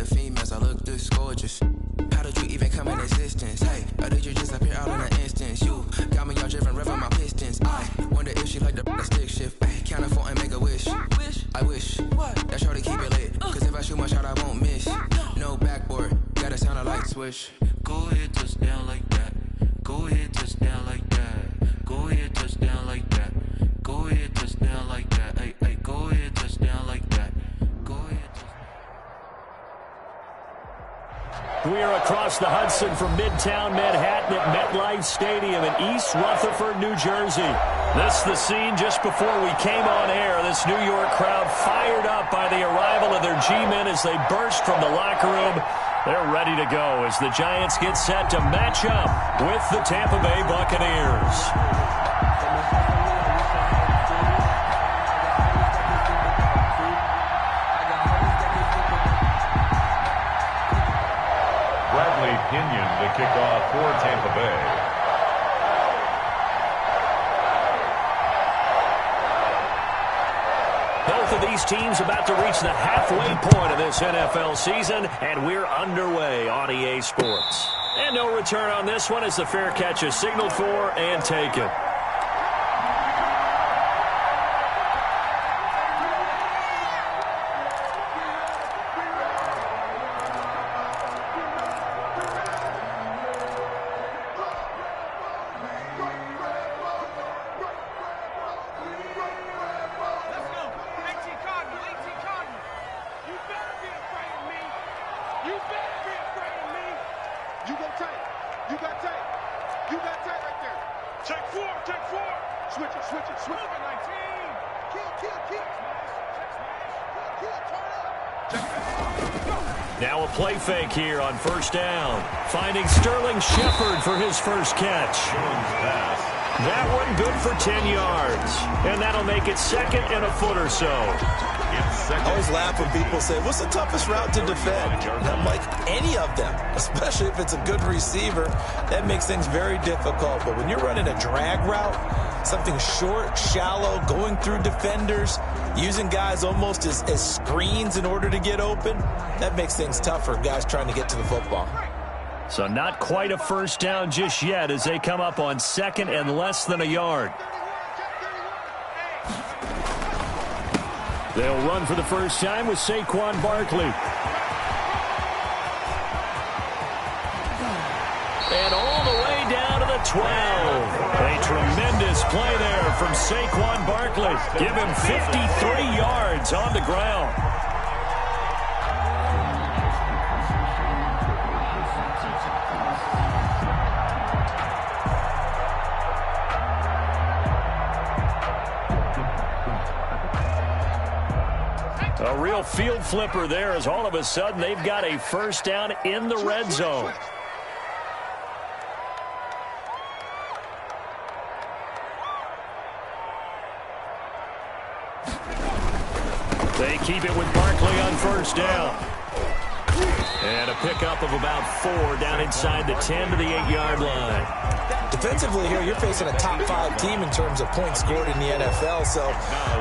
the females, I look this gorgeous. How did you even come in existence? Hey, or did you just appear out in an instance? You got me all driven, revving my pistons. I wonder if she like the stick shift. Ay, count a 4 and make a wish. I wish that shorty keep it lit. Cause if I shoot my shot, I won't miss. No backboard, gotta sound a light switch. Go ahead, touch down like that. Go ahead, touch down like that. Go ahead, touch down like that. Go ahead, touch down like that. Hey, hey, go ahead, touch down like that. Go ahead. We are across the Hudson from Midtown Manhattan at MetLife Stadium in East Rutherford, New Jersey. This is the scene just before we came on air. This New York crowd fired up by the arrival of their G-men as they burst from the locker room. They're ready to go as the Giants get set to match up with the Tampa Bay Buccaneers. Pinion to kick off for Tampa Bay. Both of these teams about to reach the halfway point of this NFL season, and we're underway on EA Sports. And no return on this one as the fair catch is signaled for and taken. Now a play fake here on first down. Finding Sterling Shepard for his first catch. That one good for 10 yards. And that'll make it second and a foot or so. I always laugh when people say, what's the toughest route to defend? And I'm like, any of them, especially if it's a good receiver. That makes things very difficult. But when you're running a drag route, something short, shallow, going through defenders, using guys almost as screens in order to get open, that makes things tough for guys trying to get to the football. So not quite a first down just yet as they come up on second and less than a yard. They'll run for the first time with Saquon Barkley. And all the way down to the 12. A tremendous play there from Saquon Barkley. Give him 53 yards on the ground. A real field flipper there as all of a sudden they've got a first down in the red zone. They keep it with Barkley on first down. And a pickup of about 4 down inside the 10 to the 8-yard line. Defensively here, you're facing a top 5 team in terms of points scored in the NFL. So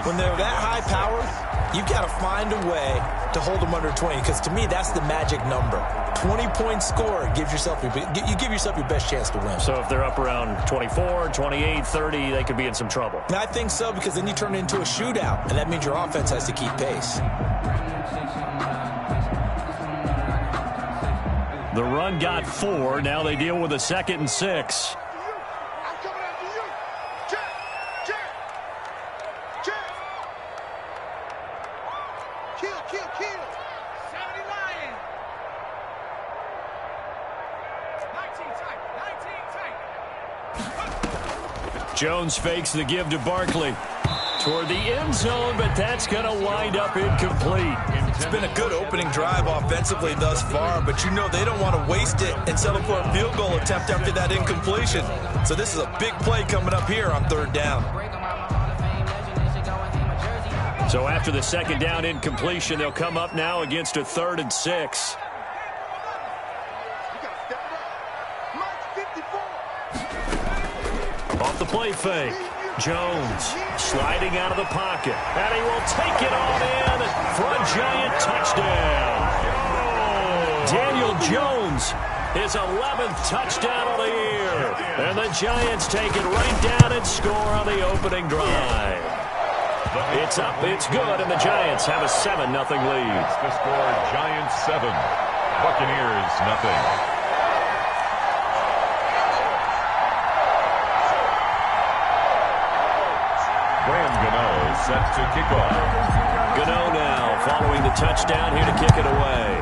when they're that high powered, you've got to find a way to hold them under 20. Because to me, that's the magic number. 20 points scored, you give yourself your best chance to win. So if they're up around 24, 28, 30, they could be in some trouble. And I think so, because then you turn it into a shootout, and that means your offense has to keep pace. The run got 4. Now they deal with a 2nd and 6. Jones fakes the give to Barkley toward the end zone, but that's going to wind up incomplete. It's been a good opening drive offensively thus far, but you know they don't want to waste it and settle for a field goal attempt after that incompletion. So this is a big play coming up here on 3rd down. So after the 2nd down incompletion, they'll come up now against a 3rd and 6. Off the play fake. Jones sliding out of the pocket. And he will take it on in for a Giant touchdown. Daniel Jones, his 11th touchdown of the year. And the Giants take it right down and score on the opening drive. It's up, it's good, and the Giants have a 7-0 lead. The score, Giants 7, Buccaneers 0. Set to kick off. Gano now following the touchdown here to kick it away.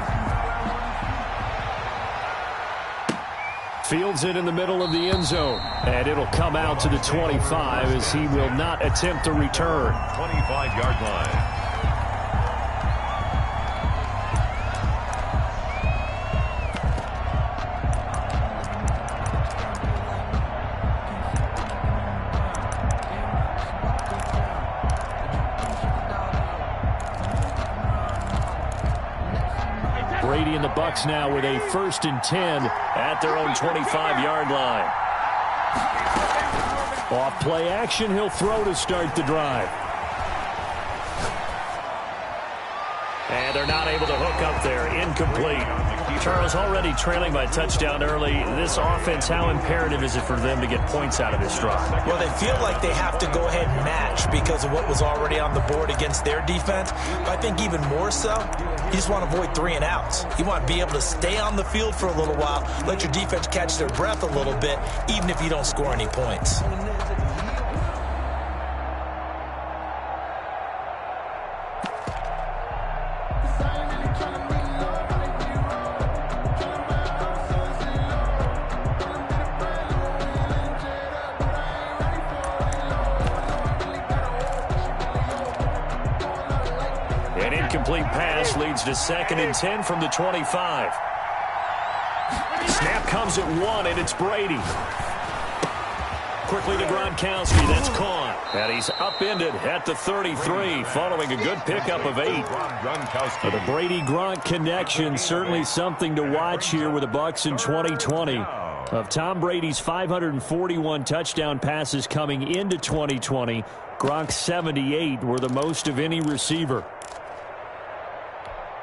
Fields it in the middle of the end zone. And it'll come out to the 25 as he will not attempt to return. 25-yard line. Brady and the Bucs now with a 1st and 10 at their own 25-yard line. Off play action, he'll throw to start the drive. And they're not able to hook up there. Incomplete. Charles, already trailing by touchdown early. This offense, how imperative is it for them to get points out of this drive? Well, they feel like they have to go ahead and match because of what was already on the board against their defense. But I think even more so, you just want to avoid 3 and outs. You want to be able to stay on the field for a little while, let your defense catch their breath a little bit, even if you don't score any points. An incomplete pass leads to 2nd and 10 from the 25. Snap comes at 1, and it's Brady. Quickly to Gronkowski. That's caught. And he's upended at the 33 following a good pickup of 8. The Brady-Gronk connection, certainly something to watch here with the Bucs in 2020. Of Tom Brady's 541 touchdown passes coming into 2020, Gronk's 78 were the most of any receiver.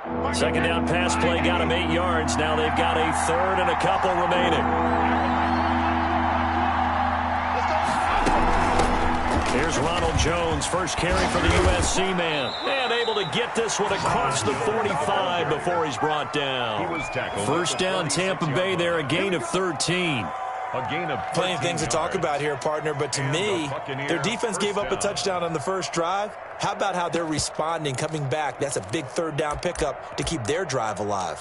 2nd down pass play got him 8 yards. Now they've got a 3rd and a couple remaining. Here's Ronald Jones, first carry for the USC man. And able to get this one across the 45 before he's brought down. First down Tampa Bay there, a gain of 13. Plenty of things to talk about here, partner, but to me, their defense gave up a touchdown on the first drive. How about how they're responding, coming back? That's a big 3rd down pickup to keep their drive alive.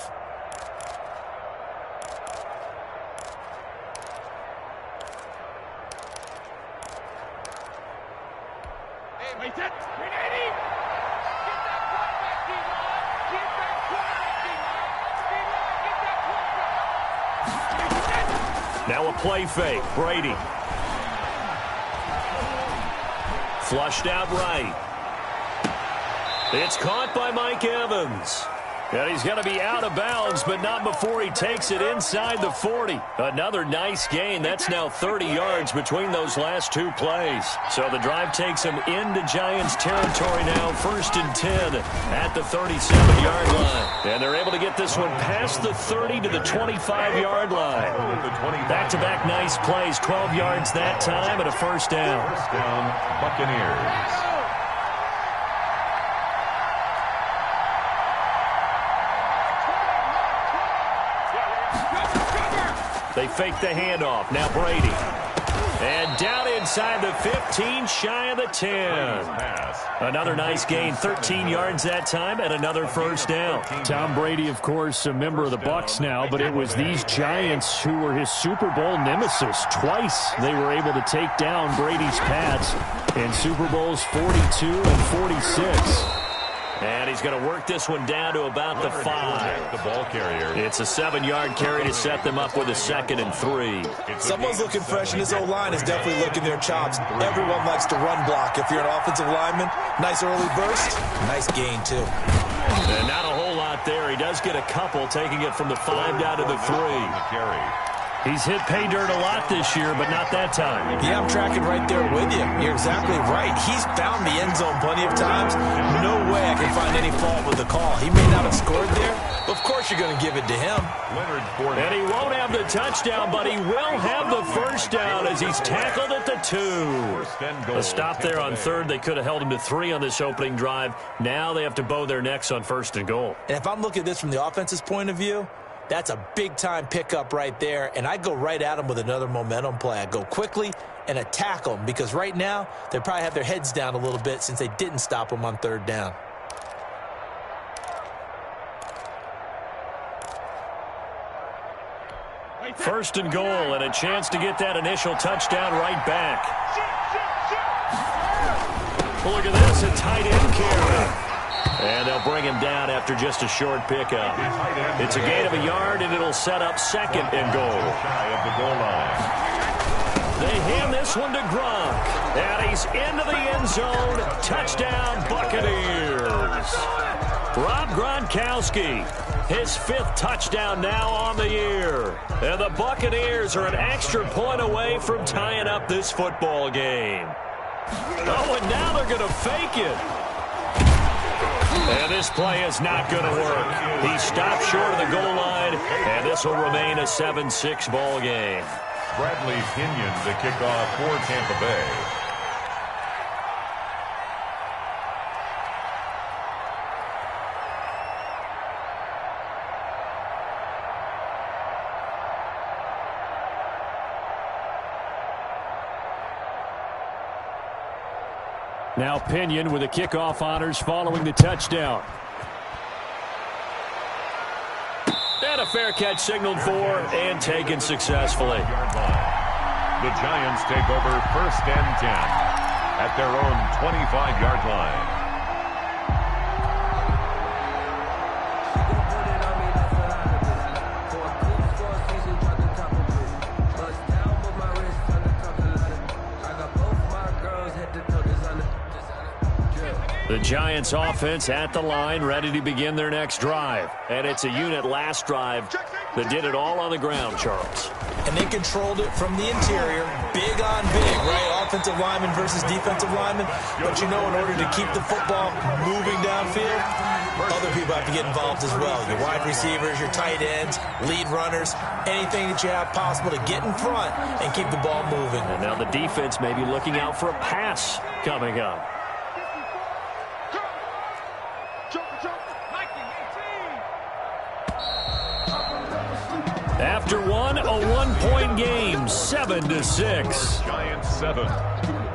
Now a play fake. Brady. Flushed out right. It's caught by Mike Evans. And he's going to be out of bounds, but not before he takes it inside the 40. Another nice gain. That's now 30 yards between those last 2 plays. So the drive takes him into Giants territory now. 1st and 10 at the 37-yard line. And they're able to get this one past the 30 to the 25-yard line. Back-to-back nice plays. 12 yards that time and a 1st down. First down, Buccaneers. They fake the handoff. Now Brady. And down inside the 15, shy of the 10. Another nice gain, 13 yards that time, and another 1st down. Tom Brady, of course, a member of the Bucs now, but it was these Giants who were his Super Bowl nemesis. Twice they were able to take down Brady's Pats in Super Bowls 42 and 46. And he's going to work this one down to about the 5. The ball carrier. It's a 7-yard carry to set them up with a 2nd and 3. Someone's looking fresh, and his O-line is definitely looking their chops. Everyone likes to run block. If you're an offensive lineman, nice early burst, nice gain, too. And not a whole lot there. He does get a couple, taking it from the 5 down to the 3. He's hit pay dirt a lot this year, but not that time. Yeah, I'm tracking right there with you. You're exactly right. He's found the end zone plenty of times. No way I can find any fault with the call. He may not have scored there, but of course you're going to give it to him. And he won't have the touchdown, but he will have the first down as he's tackled at the 2. A stop there on third. They could have held him to 3 on this opening drive. Now they have to bow their necks on 1st and goal. And if I'm looking at this from the offense's point of view, that's a big-time pickup right there, and I go right at him with another momentum play. I go quickly and attack them because right now they probably have their heads down a little bit since they didn't stop him on 3rd down. First and goal, and a chance to get that initial touchdown right back. Look at this, a tight end carry. And they'll bring him down after just a short pickup. It's a gain of a yard, and it'll set up 2nd and goal. They hand this one to Gronk. And he's into the end zone. Touchdown, Buccaneers. Rob Gronkowski, his 5th touchdown now on the year. And the Buccaneers are an extra point away from tying up this football game. Oh, and now they're going to fake it. And this play is not going to work. He stopped short of the goal line, and this will remain a 7-6 ball game. Bradley Pinion to kick off for Tampa Bay. Now Pinion with the kickoff honors following the touchdown. And a fair catch signaled for and taken successfully. The Giants take over 1st and 10 at their own 25-yard line. The Giants offense at the line, ready to begin their next drive. And it's a unit last drive that did it all on the ground, Charles. And they controlled it from the interior, big on big, right? Offensive lineman versus defensive lineman. But you know, in order to keep the football moving downfield, other people have to get involved as well. Your wide receivers, your tight ends, lead runners, anything that you have possible to get in front and keep the ball moving. And now the defense may be looking out for a pass coming up. After one, a 1-point game, 7-6. Giants 7,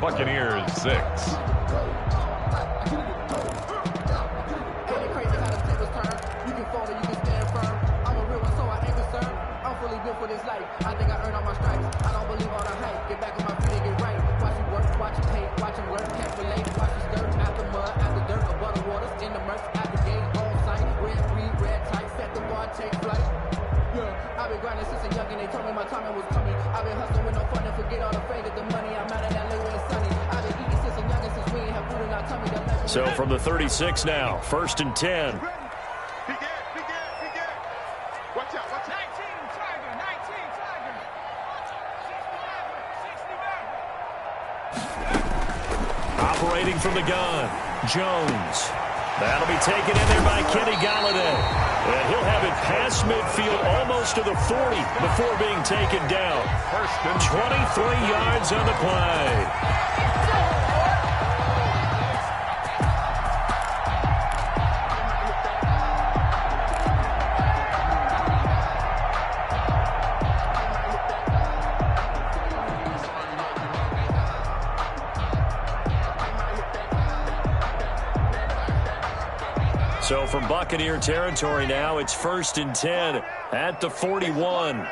Buccaneers 6. So from the 36 now, 1st and 10. Operating from the gun, Jones. That'll be taken in there by Kenny Galladay. And he'll have it past midfield almost to the 40 before being taken down. 23 yards on the play. So from Buccaneer territory now, it's 1st and 10 at the 41.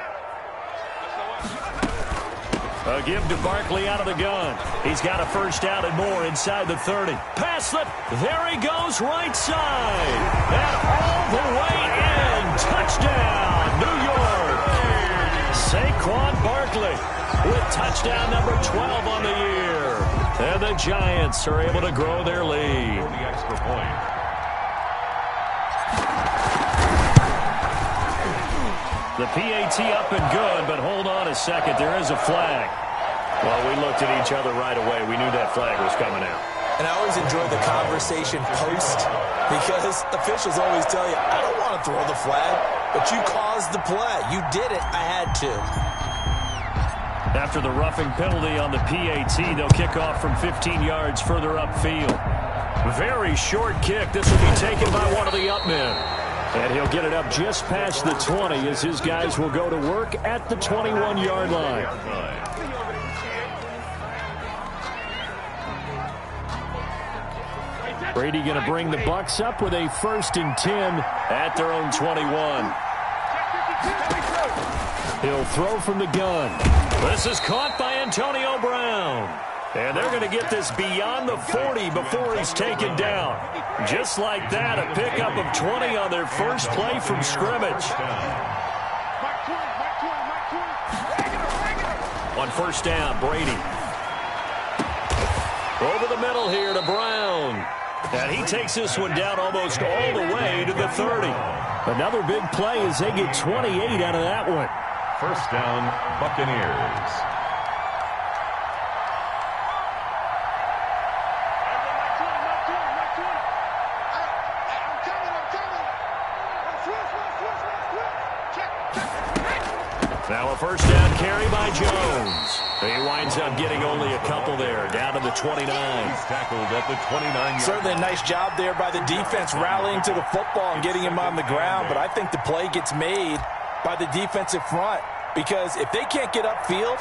A give to Barkley out of the gun. He's got a first down and more inside the 30. Pass slip. There he goes right side. And all the way in. Touchdown, New York. Saquon Barkley with touchdown number 12 on the year. And the Giants are able to grow their lead. The extra point. The PAT up and good, but hold on a second. There is a flag. Well, we looked at each other right away. We knew that flag was coming out. And I always enjoy the conversation post because officials always tell you, I don't want to throw the flag, but you caused the play. You did it. I had to. After the roughing penalty on the PAT, they'll kick off from 15 yards further upfield. Very short kick. This will be taken by one of the up men. And he'll get it up just past the 20 as his guys will go to work at the 21-yard line. Brady going to bring the Bucs up with a 1st and 10 at their own 21. He'll throw from the gun. This is caught by Antonio Brown. And they're going to get this beyond the 40 before he's taken down. Just like that, a pickup of 20 on their first play from scrimmage. On 1st down, Brady. Over the middle here to Brown. And he takes this one down almost all the way to the 30. Another big play as they get 28 out of that one. 1st down, Buccaneers. Now a 1st down carry by Jones. He winds up getting only a couple there, down to the 29. He's tackled at the 29. Certainly a nice job there by the defense rallying to the football and getting him on the ground, but I think the play gets made by the defensive front because if they can't get upfield,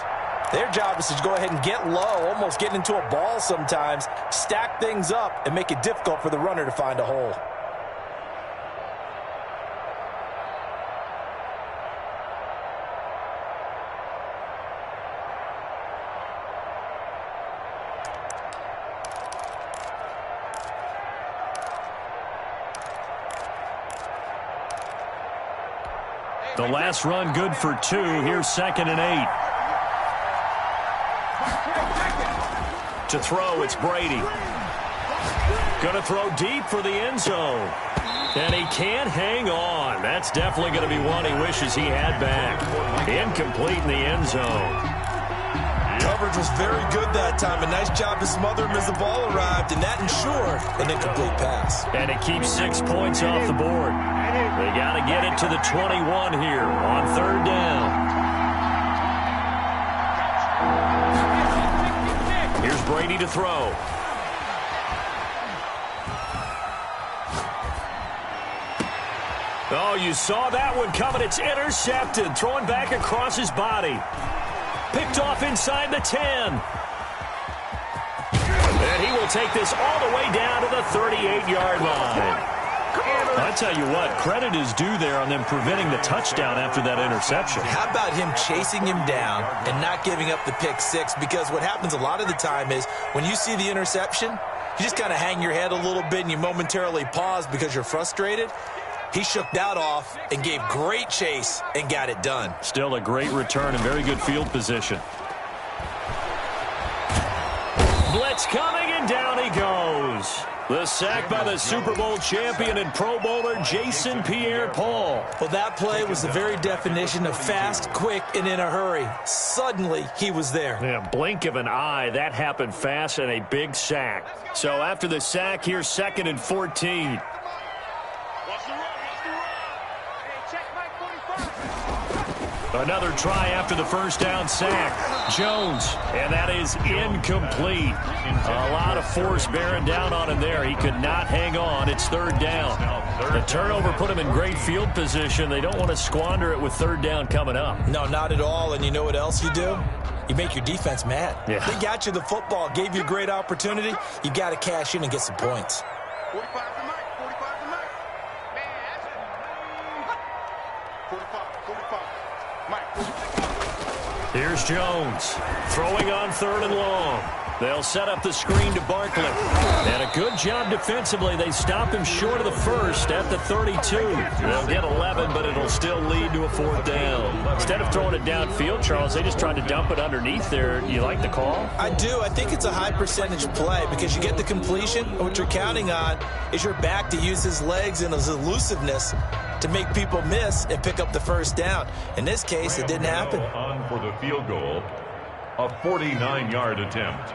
their job is to go ahead and get low, almost get into a ball sometimes, stack things up, and make it difficult for the runner to find a hole. The last run good for 2. Here's 2nd and 8. To throw, it's Brady. Going to throw deep for the end zone. And he can't hang on. That's definitely going to be one he wishes he had back. Incomplete in the end zone. Coverage was very good that time. A nice job to smother him as the ball arrived, and that ensured an incomplete pass. And it keeps 6 points off the board. They got to get it to the 21 here on 3rd down. Here's Brady to throw. Oh, you saw that one coming. It's intercepted. Throwing back across his body. Picked off inside the 10. And he will take this all the way down to the 38-yard line. I tell you what, credit is due there on them preventing the touchdown after that interception. How about him chasing him down and not giving up the pick 6? Because what happens a lot of the time is when you see the interception, you just kind of hang your head a little bit and you momentarily pause because you're frustrated. He shook that off and gave great chase and got it done. Still a great return and very good field position. Blitz coming, and down he goes. The sack by the Super Bowl champion and Pro Bowler Jason Pierre-Paul. Well, that play was the very definition of fast, quick, and in a hurry. Suddenly, he was there. Yeah, blink of an eye. That happened fast and a big sack. So after the sack, here's 2nd and 14. Another try after the 1st down sack. Jones, and that is incomplete. A lot of force bearing down on him there. He could not hang on. It's 3rd down. The turnover put him in great field position. They don't want to squander it with 3rd down coming up. No, not at all. And you know what else you do? You make your defense mad. Yeah. They got you the football, gave you a great opportunity. You got to cash in and get some points. 45 to Mike. 45 to Mike. Man, that's it. 45. Here's Jones throwing on 3rd and long. They'll set up the screen to Barkley. And a good job defensively. They stop him short of the 1st at the 32. They'll get 11, but it'll still lead to a 4th down. Instead of throwing it downfield, Charles, they just tried to dump it underneath there. You like the call? I do. I think it's a high percentage play because you get the completion. And what you're counting on is your back to use his legs and his elusiveness to make people miss and pick up the first down. In this case, it didn't happen. On for the field goal, a 49-yard attempt.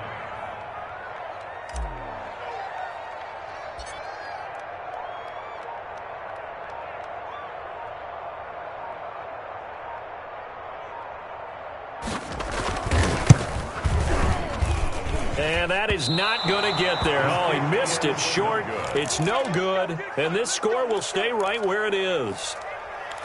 And that is not going to get there. Oh, he missed it short. It's no good. And this score will stay right where it is.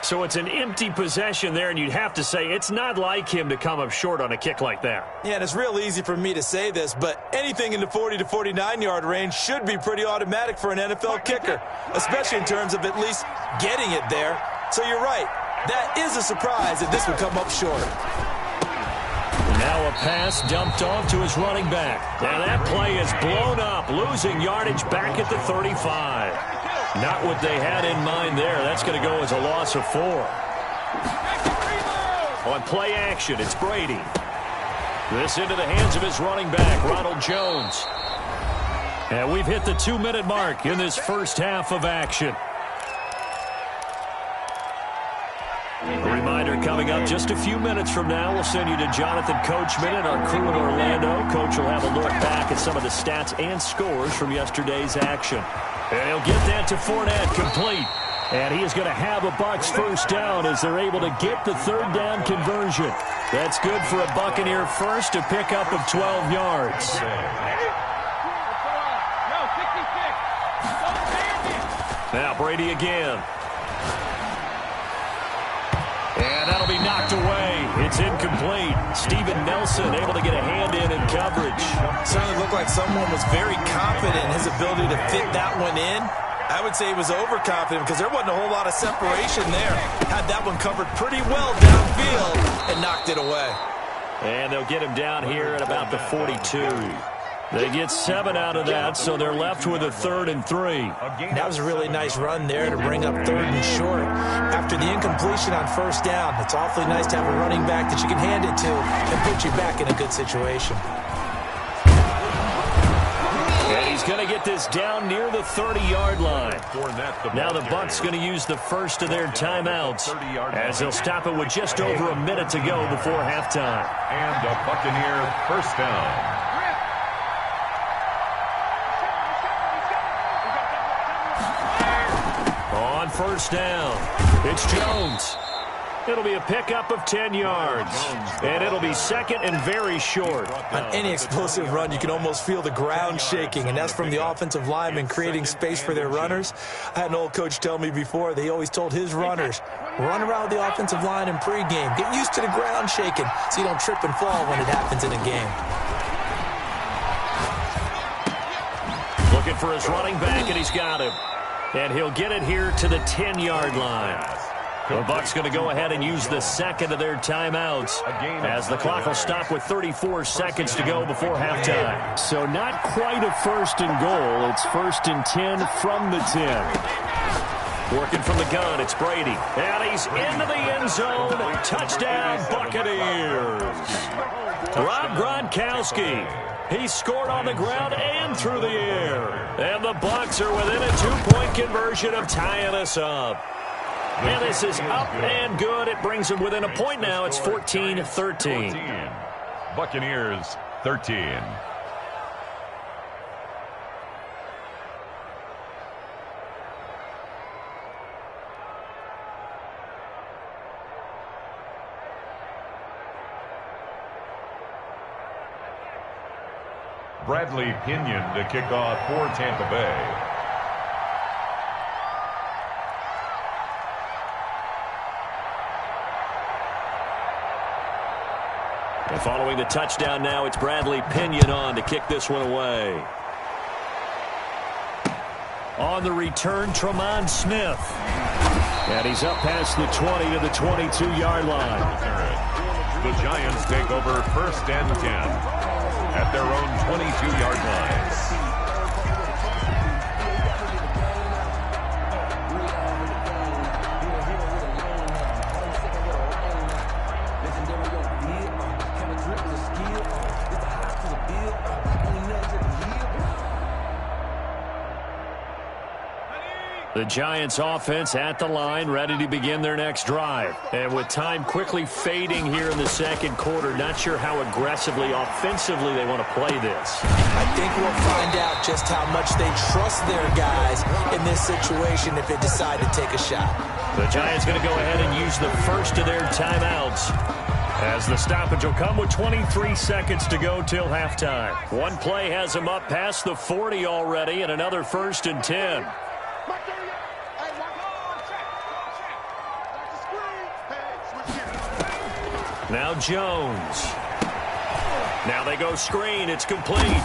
So it's an empty possession there, and you'd have to say it's not like him to come up short on a kick like that. Yeah, and it's real easy for me to say this, but anything in the 40 to 49-yard range should be pretty automatic for an NFL kicker, especially in terms of at least getting it there. So you're right. That is a surprise that this would come up short. Now a pass dumped off to his running back. Now that play is blown up, losing yardage back at the 35. Not what they had in mind there. That's going to go as a loss of 4. On play action, it's Brady. This into the hands of his running back, Ronald Jones. And we've hit the 2-minute mark in this first half of action. A reminder coming up just a few minutes from now. We'll send you to Jonathan Coachman and our crew in Orlando. Coach will have a look back at some of the stats and scores from yesterday's action. And he'll get that to Fournette, complete. And he is going to have a Bucs first down as they're able to get the third down conversion. That's good for a Buccaneer first, a pickup of 12 yards. Now Brady again. And that'll be knocked away. It's incomplete. Steven Nelson able to get a hand in coverage. Certainly looked like someone was very confident in his ability to fit that one in. I would say he was overconfident because there wasn't a whole lot of separation there. Had that one covered pretty well downfield and knocked it away. And they'll get him down here at about the 42. They get 7 out of that, so they're left with a 3rd and 3. That was a really nice run there to bring up 3rd and short. After the incompletion on first down, it's awfully nice to have a running back that you can hand it to and put you back in a good situation. And he's going to get this down near the 30-yard line. Now the Bucs going to use the first of their timeouts as they'll stop it with just over a minute to go before halftime. And a Buccaneer first down. On first down, it's Jones. It'll be a pickup of 10 yards, and it'll be second and very short. On any explosive run, you can almost feel the ground shaking, and that's from the offensive linemen creating space for their runners. I had an old coach tell me before, they always told his runners, run around the offensive line in pregame. Get used to the ground shaking so you don't trip and fall when it happens in a game. Looking for his running back, and he's got him. And he'll get it here to the 10-yard line. The Bucs going to go ahead and use the second of their timeouts as the clock will stop with 34 seconds to go before halftime. So not quite a first and goal. It's 1st and 10 from the 10. Working from the gun, it's Brady. And he's into the end zone. Touchdown, Buccaneers. Rob Gronkowski. He scored on the ground and through the air. And the Bucs are within a 2-point conversion of tying us up. And this is up and good. It brings them within a point now. It's 14-13. Buccaneers 13. Bradley Pinion to kick off for Tampa Bay. And following the touchdown now, it's Bradley Pinion on to kick this one away. On the return, Tremont Smith. And he's up past the 20 to the 22-yard line. The Giants take over 1st and 10 at their own 22-yard line. The Giants offense at the line, ready to begin their next drive. And with time quickly fading here in the second quarter, not sure how aggressively, offensively they want to play this. I think we'll find out just how much they trust their guys in this situation if they decide to take a shot. The Giants going to go ahead and use the first of their timeouts, as the stoppage will come with 23 seconds to go till halftime. One play has them up past the 40 already, and another 1st and 10. Now Jones. Now they go screen. It's complete.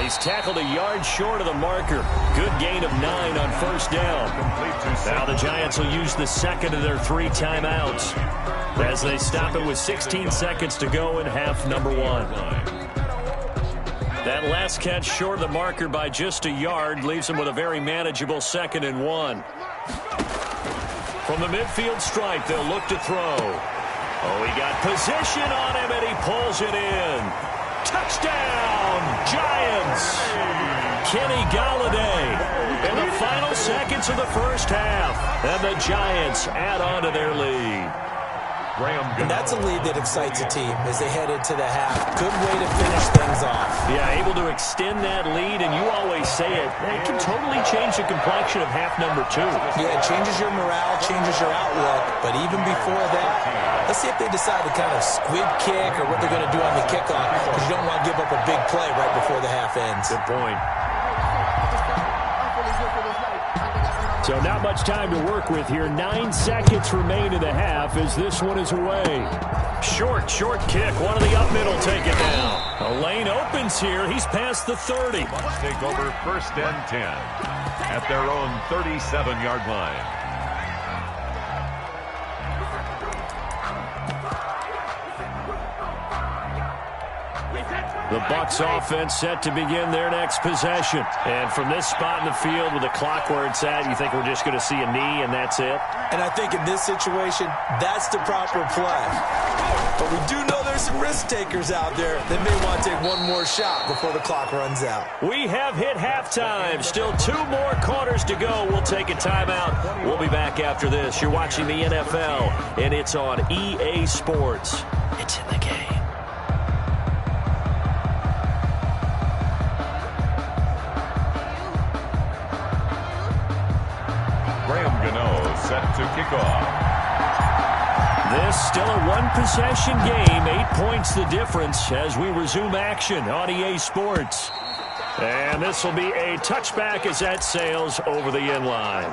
He's tackled a yard short of the marker. Good gain of 9 on 1st down. Now the Giants will use the second of their 3 timeouts as they stop it with 16 seconds to go in half number 1. That last catch short of the marker by just a yard leaves them with a very manageable 2nd and 1. From the midfield stripe, they'll look to throw. Oh, he got position on him, and he pulls it in. Touchdown, Giants! Kenny Galladay in the final seconds of the first half. And the Giants add on to their lead. And that's a lead that excites a team as they head into the half. Good way to finish things off. Yeah, able to extend that lead, and you always say it can totally change the complexion of half number 2. Yeah, it changes your morale, changes your outlook. But even before that, let's see if they decide to kind of squib kick or what they're going to do on the kickoff, because you don't want to give up a big play right before the half ends. Good point. So not much time to work with here. 9 seconds remain in the half as this one is away. Short kick. One of the up middle take it down. A lane opens here. He's past the 30. Take over 1st and 10 at their own 37-yard line. The Bucs offense set to begin their next possession. And from this spot in the field with the clock where it's at, you think we're just going to see a knee and that's it? And I think in this situation, that's the proper play. But we do know there's some risk takers out there that may want to take one more shot before the clock runs out. We have hit halftime. Still 2 more quarters to go. We'll take a timeout. We'll be back after this. You're watching the NFL, and it's on EA Sports. It's in the game. Set to kick off. This still a 1-possession game. 8 points the difference as we resume action on EA Sports. And this will be a touchback as that sails over the end line.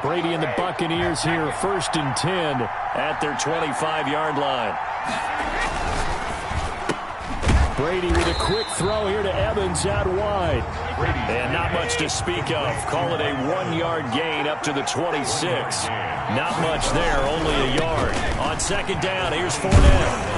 Brady and the Buccaneers here, 1st and 10 at their 25-yard line. Brady with a quick throw here to Evans out wide. And not much to speak of. Call it a 1-yard gain up to the 26. Not much there, only a yard. On 2nd down, here's Fournette.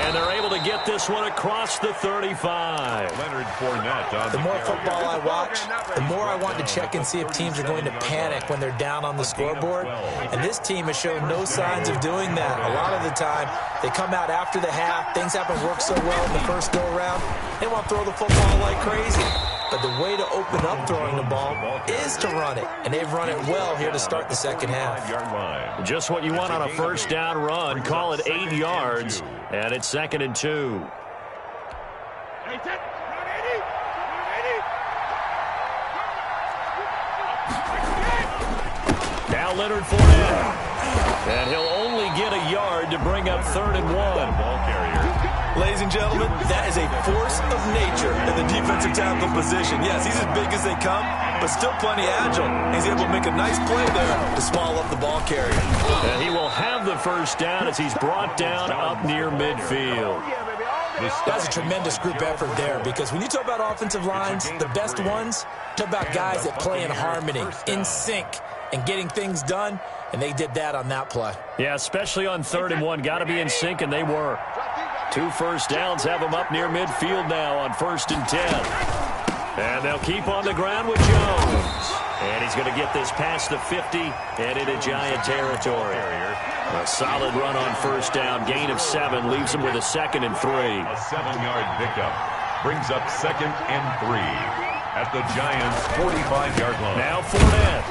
And they're able to get this one across the 35. Leonard Fournette on the more football I watch, the more I want to check and see if teams are going to panic when they're down on the scoreboard. And this team has shown no signs of doing that. A lot of the time, they come out after the half. Things haven't worked so well in the first go-around. They want to throw the football like crazy. But the way to open up throwing the ball is to run it. And they've run it well here to start the second half. Just what you want on a 1st down run. Call it 8 yards. And it's 2nd and 2. Now Leonard Fournette. And he'll only get a yard to bring up 3rd and 1. Ball carrier. Ladies and gentlemen, that is a force of nature in the defensive tackle position. Yes, he's as big as they come, but still plenty agile. He's able to make a nice play there to swallow up the ball carrier. And he will have the 1st down as he's brought down up near midfield. That's a tremendous group effort there, because when you talk about offensive lines, the best ones, talk about guys that play in harmony, in sync, and getting things done, and they did that on that play. Yeah, especially on 3rd and 1. Got to be in sync, and they were. 2 1st downs have them up near midfield now on 1st and 10. And they'll keep on the ground with Jones. And he's going to get this past the 50 and into Giant territory. A solid run on 1st down. Gain of 7 leaves him with a 2nd and 3. A 7-yard pickup. Brings up 2nd and 3 at the Giants' 45-yard line. Now Fournette.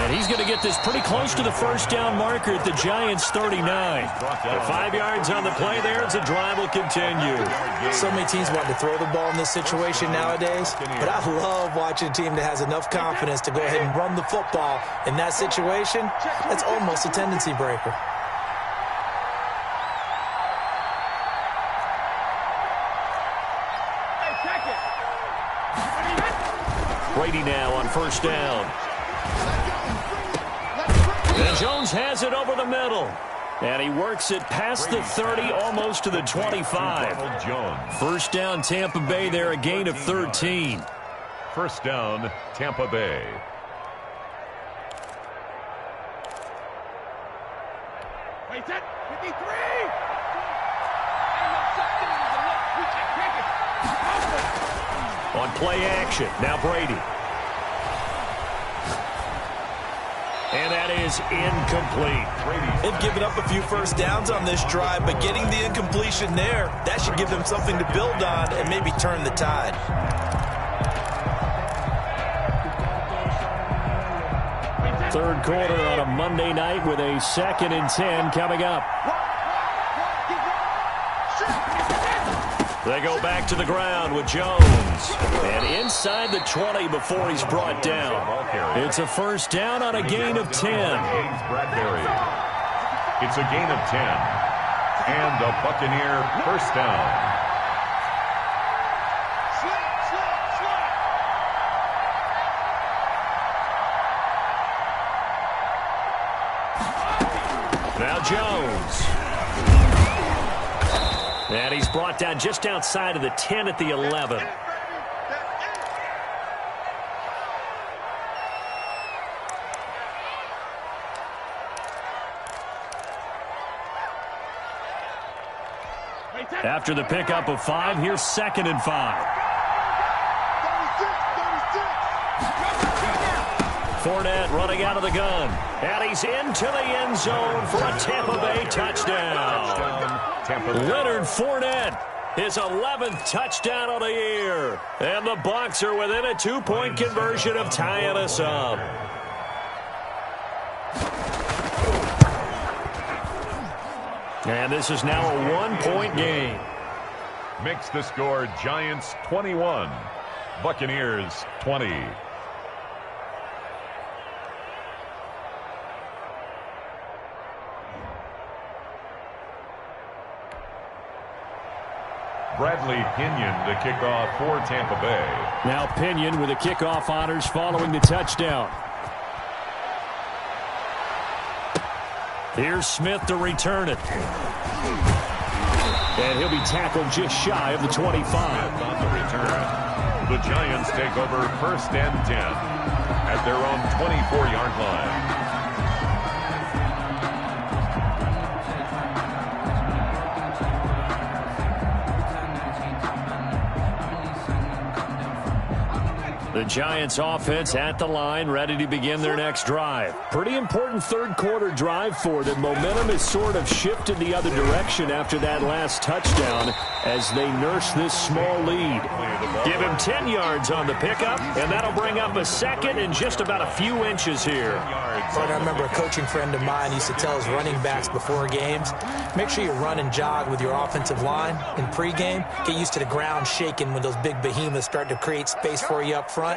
And he's going to get this pretty close to the first down marker at the Giants' 39. The 5 yards on the play there as the drive will continue. So many teams want to throw the ball in this situation nowadays, but I love watching a team that has enough confidence to go ahead and run the football in that situation. That's almost a tendency breaker. Brady now on first down. And Jones has it over the middle. And he works it past the 30, almost to the 25. First down, Tampa Bay there, a gain of 13. First down, Tampa Bay. Wait, 53! On play action, now Brady. And that is incomplete. They've given up a few first downs on this drive, but getting the incompletion there, that should give them something to build on and maybe turn the tide. Third quarter on a Monday night with a 2nd and 10 coming up. They go back to the ground with Jones. And inside the 20 before he's brought down. It's a first down on a gain of 10. It's a gain of 10. And a Buccaneer first down. Now Jones. And he's brought down just outside of the 10 at the 11. After the pickup of 5, here's 2nd and 5. Fournette running out of the gun. And he's into the end zone for a Tampa Bay touchdown. Leonard Fournette, his 11th touchdown of the year. And the Bucs are within a 2-point conversion of tying us up. And this is now a 1-point game. Makes the score Giants 21, Buccaneers 20. Bradley Pinion to kick off for Tampa Bay. Now Pinion with the kickoff honors following the touchdown. Here's Smith to return it. And he'll be tackled just shy of the 25. On the return, the Giants take over 1st and 10 at their own 24-yard line. The Giants offense at the line, ready to begin their next drive. Pretty important third quarter drive for them. Momentum has sort of shifted the other direction after that last touchdown as they nurse this small lead. Give him 10 yards on the pickup, and that'll bring up a 2nd and just about a few inches here. I remember a coaching friend of mine used to tell his running backs before games, make sure you run and jog with your offensive line in pregame. Get used to the ground shaking when those big behemoths start to create space for you up front.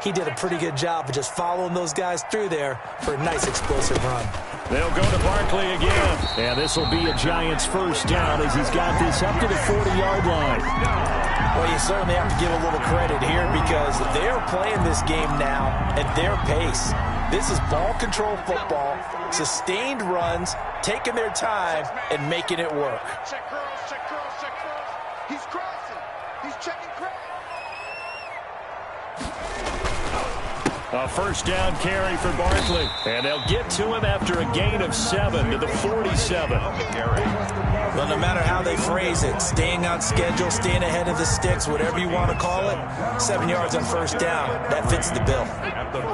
He did a pretty good job of just following those guys through there for a nice explosive run. They'll go to Barkley again. And this will be a Giants first down as he's got this up to the 40-yard line. Well, you certainly have to give a little credit here because they're playing this game now at their pace. This is ball control football, sustained runs, taking their time, and making it work. Check curls, check curls, check curls. He's crossing. He's checking curls. A first down carry for Barkley. And they'll get to him after a gain of 7 to the 47. Well, no matter how they phrase it, staying on schedule, staying ahead of the sticks, whatever you want to call it, 7 yards on first down, that fits the bill.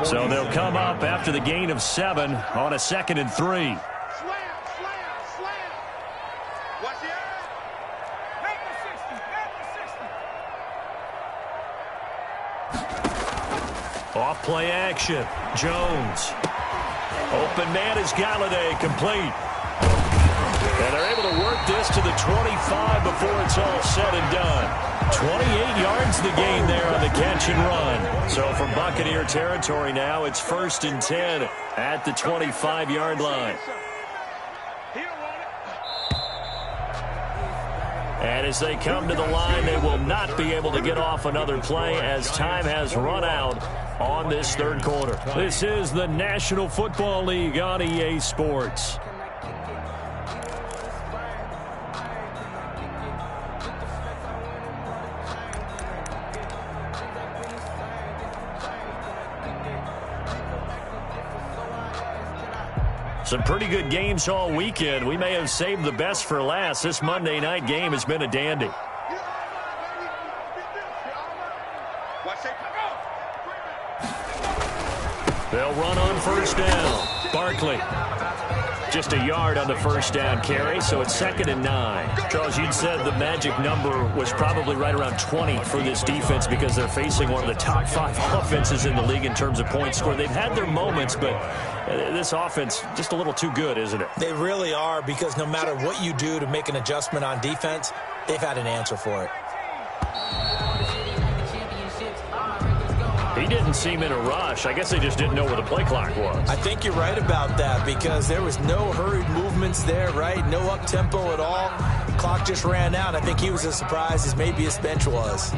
So they'll come up after the gain of 7 on a 2nd and 3. Slam, slam, slam. Watch the eye. Back to 60, back to 60. Off play action. Jones. Open man is Galladay, complete. And they're able to work this to the 25 before it's all said and done. 28 yards the gain there on the catch and run. So from Buccaneer territory now, it's 1st and 10 at the 25-yard line. And as they come to the line, they will not be able to get off another play as time has run out on this third quarter. This is the National Football League on EA Sports. Some pretty good games all weekend. We may have saved the best for last. This Monday night game has been a dandy. They'll run on first down. Barkley. Just a yard on the first down carry, so it's 2nd and 9. Charles, you'd said the magic number was probably right around 20 for this defense because they're facing one of the top 5 offenses in the league in terms of points scored. They've had their moments, but this offense just a little too good, isn't it? They really are, because no matter what you do to make an adjustment on defense, they've had an answer for it. He didn't seem in a rush. I guess they just didn't know where the play clock was. I think you're right about that, because there was no hurried movements there, right? No up-tempo at all. The clock just ran out. I think he was as surprised as maybe his bench was.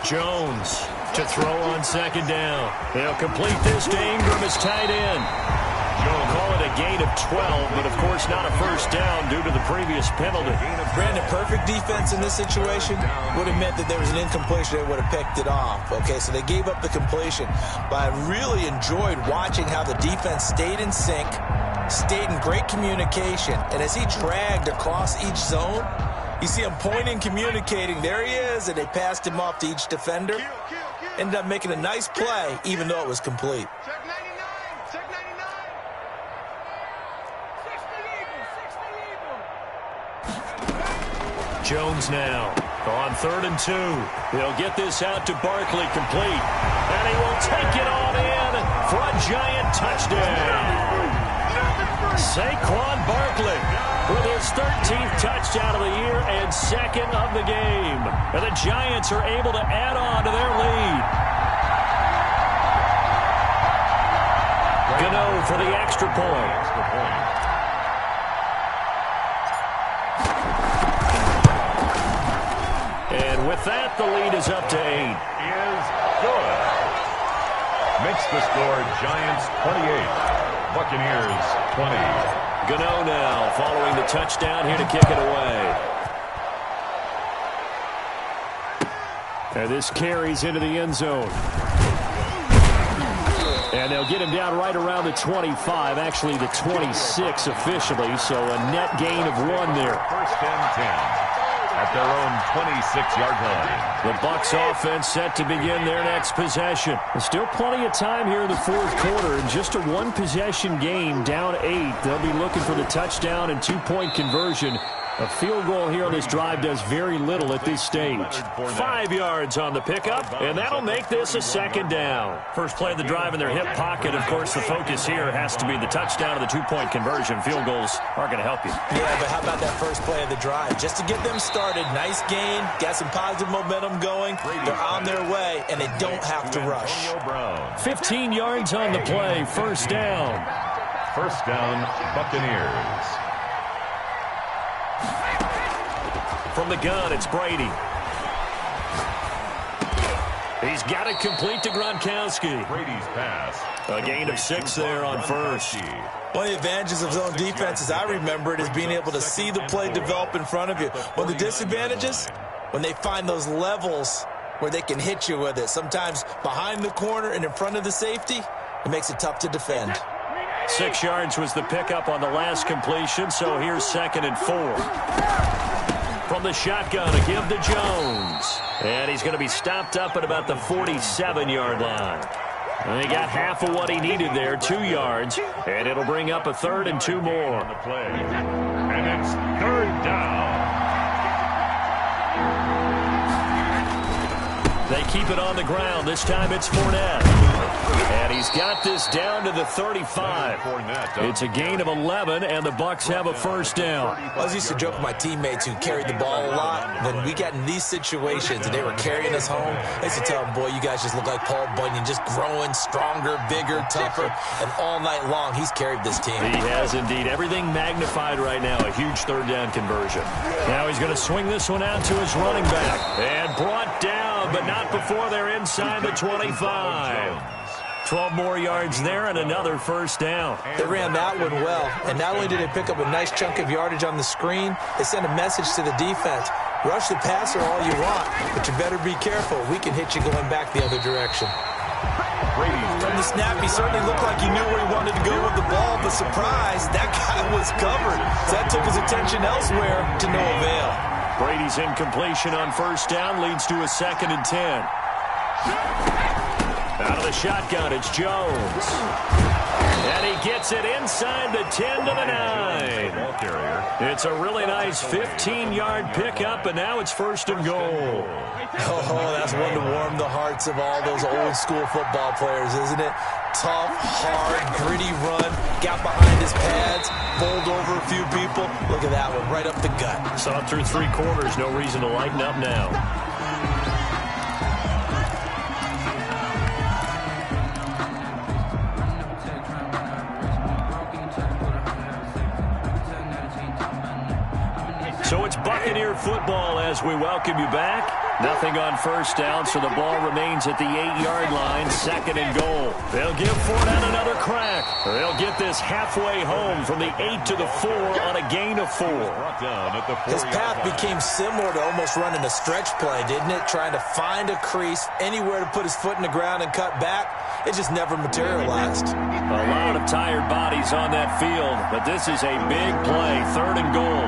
Jones to throw on 2nd down. They'll complete this to Ingram as tight end. Call it a gain of 12, but of course not a first down due to the previous penalty. Brandon, perfect defense in this situation would have meant that there was an incompletion. They would have picked it off. Okay, so they gave up the completion. But I really enjoyed watching how the defense stayed in sync, stayed in great communication, and as he dragged across each zone, you see him pointing, communicating. There he is, and they passed him off to each defender. Ended up making a nice play, even though it was complete. Check 99. Check 99. 60 Eagles. Jones now on 3rd and 2. They'll get this out to Barkley, complete. And he will take it on in for a giant touchdown. Saquon Barkley with his 13th touchdown of the year and 2nd of the game. And the Giants are able to add on to their lead. Gano for the extra point. And with that, the lead is up to 8. Is good. Makes the score Giants 28. Buccaneers 20. Gano now following the touchdown here to kick it away. And this carries into the end zone. And they'll get him down right around the 25, actually the 26 officially, so a net gain of 1 there. 1st and 10 at their own 26-yard line. The Bucs offense set to begin their next possession. There's still plenty of time here in the 4th quarter, and just a 1-possession game, down 8. They'll be looking for the touchdown and 2-point conversion. A field goal here on this drive does very little at this stage. 5 yards on the pickup, and that'll make this a 2nd down. First play of the drive in their hip pocket. Of course, the focus here has to be the touchdown and the 2-point conversion. Field goals aren't going to help you. Yeah, but how about that first play of the drive? Just to get them started, nice gain, got some positive momentum going. They're on their way, and they don't have to rush. 15 yards on the play, 1st down. 1st down, Buccaneers. From the gun, it's Brady. He's got it complete to Gronkowski. Brady's pass. A gain of 6 there on first. One of the advantages of zone defense, as I remember it, is being able to see the play develop in front of you. One of the disadvantages, when they find those levels where they can hit you with it, sometimes behind the corner and in front of the safety, it makes it tough to defend. 6 yards was the pickup on the last completion, so here's 2nd and 4. from the shotgun to give to Jones. And he's going to be stopped up at about the 47-yard line. And he got half of what he needed there, 2 yards. And it'll bring up a 3rd and 2 more. And it's 3rd down. They keep it on the ground. This time it's Fournette. And he's got this down to the 35. It's a gain of 11, and the Bucs have a 1st down. I was used to joke with my teammates who carried the ball a lot. When we got in these situations and they were carrying us home, I used to tell them, boy, you guys just look like Paul Bunyan, just growing stronger, bigger, tougher. And all night long, he's carried this team. He has indeed. Everything magnified right now. A huge 3rd down conversion. Now he's going to swing this one out to his running back. And brought down, but not before they're inside the 25. 12 more yards there and another 1st down. They ran that one well, and not only did they pick up a nice chunk of yardage on the screen, they sent a message to the defense. Rush the passer all you want, but you better be careful. We can hit you going back the other direction. From the snap, he certainly looked like he knew where he wanted to go with the ball, but surprise, that guy was covered. So that took his attention elsewhere to no avail. Brady's incompletion on 1st down leads to a 2nd and 10. Out of the shotgun, it's Jones. And he gets it inside the 10 to the 9. It's a really nice 15-yard pickup, and now it's 1st and goal. Oh, that's one to warm the hearts of all those old-school football players, isn't it? Tough, hard, gritty run. Got behind his pads, bowled over a few people. Look at that one, right up the gut. Saw it through 3 quarters. No reason to lighten up now. So it's Buccaneer football as we welcome you back. Nothing on 1st down, so the ball remains at the 8-yard line, 2nd and goal. They'll give Fournette another crack. They'll get this halfway home from the 8 to the 4 on a gain of 4. His path became similar to almost running a stretch play, didn't it? Trying to find a crease, anywhere to put his foot in the ground and cut back. It just never materialized. A lot of tired bodies on that field, but this is a big play, 3rd and goal.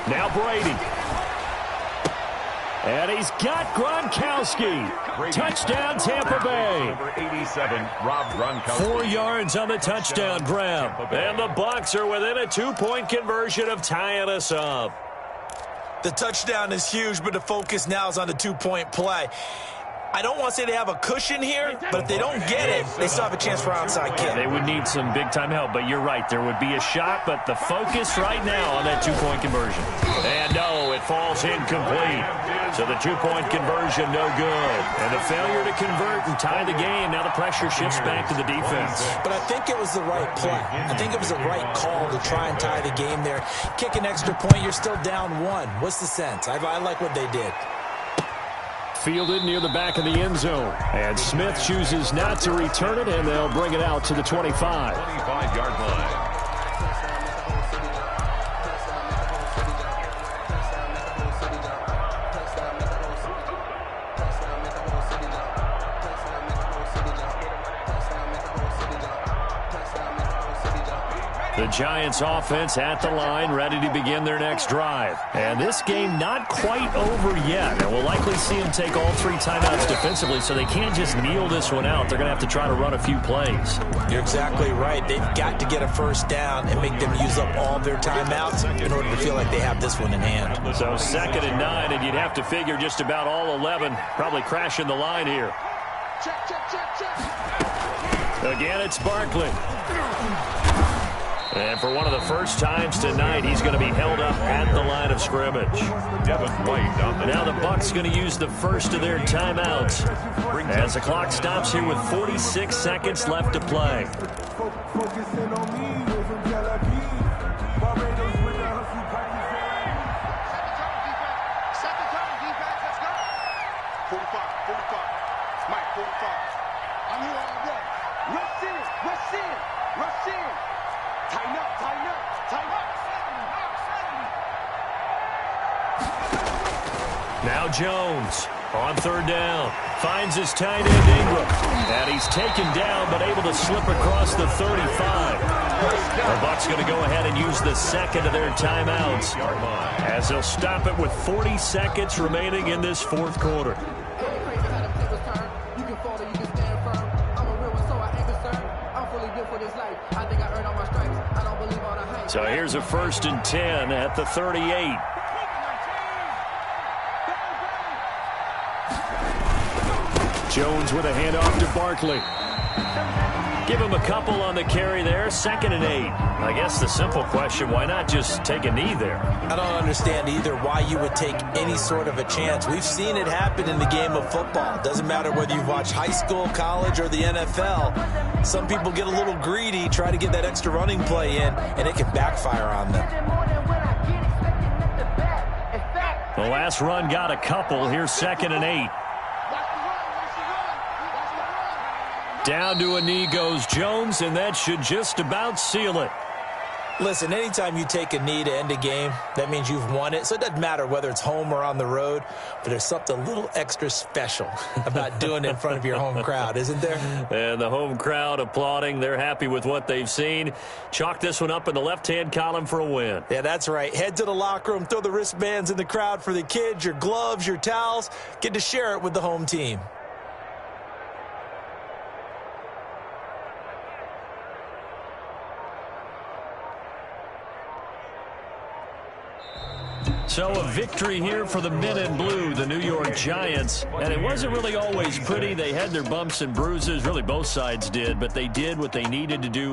Now Brady. And he's got Gronkowski. Touchdown, Tampa Bay. Number 87, Rob Gronkowski. 4 yards on the touchdown grab. And the Bucs are within a 2-point conversion of tying us up. The touchdown is huge, but the focus now is on the 2-point play. I don't want to say they have a cushion here, but if they don't get it, they still have a chance for onside kick. They would need some big-time help, but you're right. There would be a shot, but the focus right now on that 2-point conversion. And no, it falls incomplete. So the 2-point conversion, no good. And the failure to convert and tie the game, now the pressure shifts back to the defense. But I think it was the right play. I think it was the right call to try and tie the game there. Kick an extra point, you're still down 1. What's the sense? I like what they did. Fielded near the back of the end zone. And Smith chooses not to return it, and they'll bring it out to the 25. 25-yard line. The Giants offense at the line, ready to begin their next drive. And this game not quite over yet. And we'll likely see them take all 3 timeouts defensively, so they can't just kneel this one out. They're going to have to try to run a few plays. You're exactly right. They've got to get a 1st down and make them use up all their timeouts in order to feel like they have this one in hand. So 2nd and 9, and you'd have to figure just about all 11 probably crashing the line here. Again, it's Barkley. And for one of the first times tonight, he's going to be held up at the line of scrimmage. Now the Bucs going to use the first of their timeouts as the clock stops here with 46 seconds left to play. Now Jones. On third down, finds his tight end Ingram. And he's taken down, but able to slip across the 35. The Bucs going to go ahead and use the second of their timeouts as they'll stop it with 40 seconds remaining in this fourth quarter. So here's a 1st and 10 at the 38. Jones with a handoff to Barkley. Give him a couple on the carry there. 2nd and 8. I guess the simple question, why not just take a knee there? I don't understand either why you would take any sort of a chance. We've seen it happen in the game of football. Doesn't matter whether you've watched high school, college, or the NFL. Some people get a little greedy, try to get that extra running play in, and it can backfire on them. The last run got a couple. Here's 2nd and 8. Down to a knee goes Jones, and that should just about seal it. Listen, anytime you take a knee to end a game, that means you've won it. So it doesn't matter whether it's home or on the road, but there's something a little extra special about doing it in front of your home crowd, isn't there? And the home crowd applauding. They're happy with what they've seen. Chalk this one up in the left-hand column for a win. Yeah, that's right. Head to the locker room, throw the wristbands in the crowd for the kids, your gloves, your towels. Get to share it with the home team. So a victory here for the men in blue, the New York Giants. And it wasn't really always pretty. They had their bumps and bruises. Really, both sides did. But they did what they needed to do